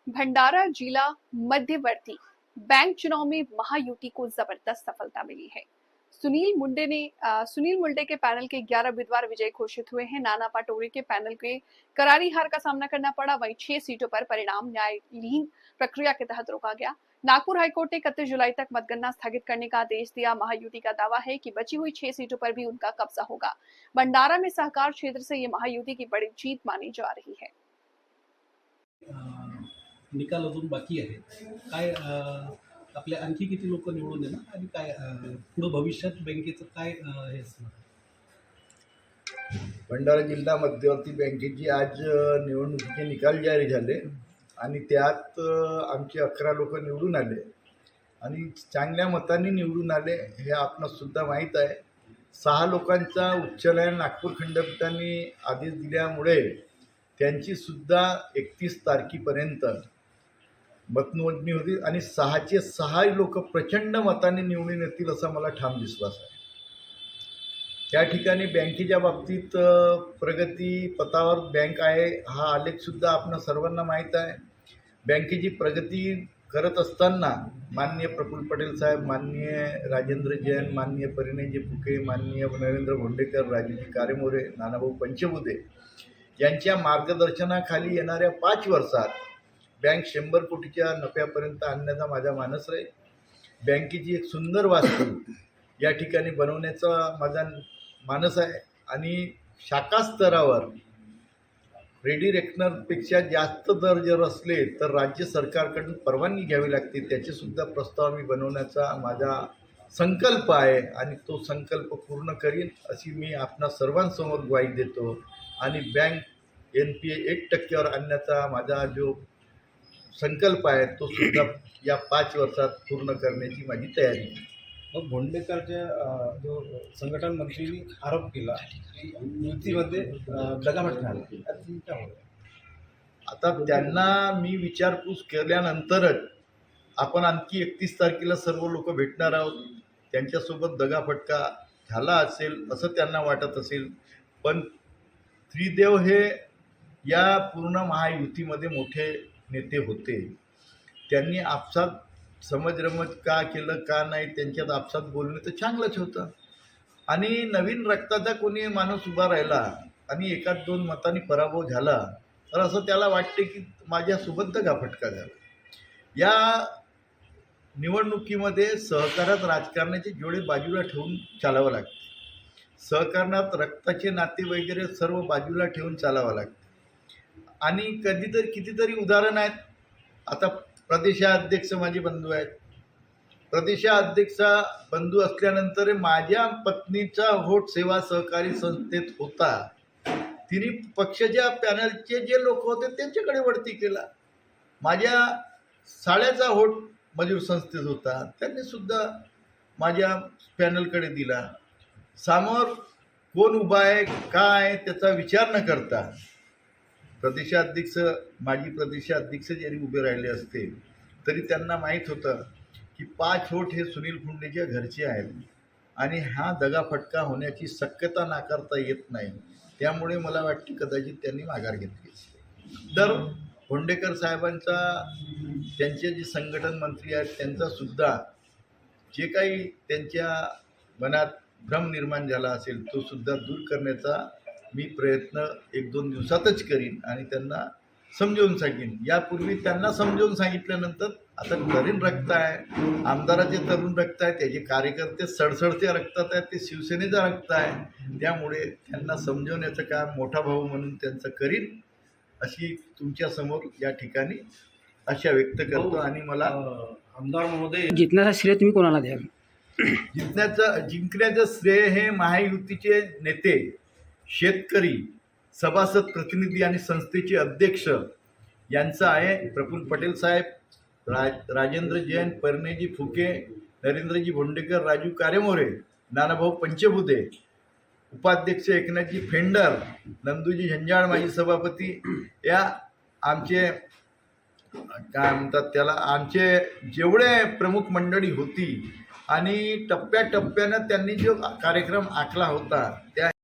भंडारा जिला मध्यवर्ती बैंक चुनाव में महायुति को जबरदस्त सफलता मिली है। सुनील मुंडे के पैनल के 11 उम्मीदवार विजयी घोषित हुए हैं। नाना पाटोरी के पैनल के करारी हार का सामना करना पड़ा। वहीं 6 सीटों पर परिणाम न्यायालयीन प्रक्रिया के तहत रोका गया। नागपुर हाईकोर्ट ने 31 जुलाई तक मतगणना स्थगित करने का आदेश दिया। महायुति का दावा है कि बची हुई 6 सीटों पर भी उनका कब्जा होगा। भंडारा में सहकार क्षेत्र से ये महायुति की बड़ी जीत मानी जा रही है। निकाल अजून बाकी आहे। काय आपले आणखी किती लोक निवडून येणार आणि काय पुढे भविष्यात बँकेचं काय हे असणार? भंडारा जिल्हा मध्यवर्ती बँकेची आज निवडणुकीचे निकाल जारी झाले आणि त्यात आमचे 11 लोक निवडून आले आणि चांगल्या मतांनी निवडून आले हे आपणास सुद्धा माहीत आहे। 6 लोकांचा उच्च न्यायालय नागपूर खंडपीठाने आदेश दिल्यामुळे त्यांची सुद्धा 31 तारखेपर्यंत मतमोजणी होती आणि 6चे 6 लोक प्रचंड मताने निवडून येतील असा मला ठाम विश्वास आहे। त्या ठिकाणी बँकेच्या बाबतीत प्रगती पथावर बँक आहे हा आलेखसुद्धा आपणा सर्वांना माहीत आहे। बँकेची प्रगती करत असताना माननीय प्रफुल्ल पटेल साहेब, माननीय राजेंद्र जैन, माननीय परिणयजी फुके, माननीय नरेंद्र भोंडेकर, राजूजी कारेमोरे, नानाभाऊ पंचबुधे यांच्या मार्गदर्शनाखाली येणाऱ्या 5 वर्षात बँक 100 कोटीच्या नफ्यापर्यंत आणण्याचा माझा मानस आहे। बँकेची एक सुंदर वास्तू या ठिकाणी बनवण्याचा माझा मानस आहे आणि शाखा स्तरावर रेडी रेकनरपेक्षा जास्त दर जर असले तर राज्य सरकारकडून परवानगी घ्यावी लागते। त्याचेसुद्धा प्रस्ताव मी बनवण्याचा माझा संकल्प आहे आणि तो संकल्प पूर्ण करीन अशी मी आपणा सर्वांसमोर ग्वाही देतो आणि बँक NPA 1% आणण्याचा माझा जो संकल्प आहे तो सुद्धा या 5 वर्षात पूर्ण करण्याची माझी तयारी आहे। मग भोंडेकरच्या जो संघटन मंत्रींनी आरोप केला की युतीमध्ये दगाफटका झाला, आता त्यांना मी विचारपूस केल्यानंतरच आपण आणखी 31 तारखेला सर्व लोक भेटणार आहोत। त्यांच्यासोबत दगाफटका झाला असेल असं त्यांना वाटत असेल, पण त्रिदेव हे या पूर्ण महायुतीमध्ये मोठे नेते होते। त्यांनी आपसात समजरमज का केलं का नाही त्यांच्यात आपसात बोलणं तर चांगलंच होतं आणि नवीन रक्ताचा कोणी माणूस उभा राहिला आणि 1-2 मतांनी पराभव झाला तर असं त्याला वाटते की माझ्यासोबत दगाफटका झाला। या निवडणुकीमध्ये सहकारात राजकारणाचे जोडे बाजूला ठेवून चालावं लागते। सहकारात रक्ताचे नाते वगैरे सर्व बाजूला ठेवून चालावं लागते आणि कधीतरी कितीतरी उदाहरण आहेत। आता प्रदेशाध्यक्ष माझे बंधू आहेत। प्रदेशाध्यक्ष बंधू असल्यानंतर माझ्या पत्नीचा व्होट सेवा सहकारी संस्थेत होता। तिने पक्षाच्या पॅनलचे जे लोक होते त्यांच्याकडे वळती केला। माझ्या साळ्याचा व्होट मजूर संस्थेत होता, त्यांनी सुद्धा माझ्या पॅनलकडे दिला। समोर कोण उभा आहे काय त्याचा विचार न करता प्रदेशाध्यक्ष माजी प्रदेशाध्यक्ष जरी उभे राहिले असते तरी त्यांना माहीत होतं की 5 व्होट हे सुनील मुंडेच्या घरचे आहेत आणि हा दगाफटका होण्याची शक्यता नाकारता येत नाही। त्यामुळे मला वाटते कदाचित त्यांनी माघार घेतली। तर भोंडेकर साहेबांचा त्यांचे जे संघटन मंत्री आहेत त्यांचासुद्धा जे काही त्यांच्या मनात भ्रम निर्माण झाला असेल तो सुद्धा दूर करण्याचा मी प्रयत्न 1-2 दिवसातच करीन आणि त्यांना समजावून सांगेन। यापूर्वी त्यांना समजावून सांगितल्यानंतर आता तरुण रक्त आहे, आमदाराचे तरुण रक्त आहे, त्याचे कार्यकर्ते सडसडत्या रक्तात आहेत, ते शिवसेनेचा रक्त आहे। त्यामुळे त्यांना समजवण्याचं काम मोठा भाऊ म्हणून त्यांचं करीन अशी तुमच्यासमोर या ठिकाणी आशा व्यक्त करतो आणि मला आमदार महोदय जिंकण्याचा श्रेय तुम्ही कोणाला द्याल? जिंकण्याचं श्रेय हे महायुतीचे नेते, शेतकरी, सभासद प्रतिनिधी आणि संस्थेचे अध्यक्ष यांचं आहे। प्रफुल्ल पटेल साहेब, राजेंद्र जैन, परिणयजी फुके, नरेंद्रजी भोंडेकर, राजू कारेमोरे, नानाभाऊ पंचबुधे, उपाध्यक्ष एकनाथजी फेंडर, नंदूजी झंजाळ माजी सभापती, या आमचे काय म्हणतात त्याला आमचे जेवढे प्रमुख मंडळी होती आणि टप्प्याटप्प्यानं त्यांनी जो कार्यक्रम आखला होता त्या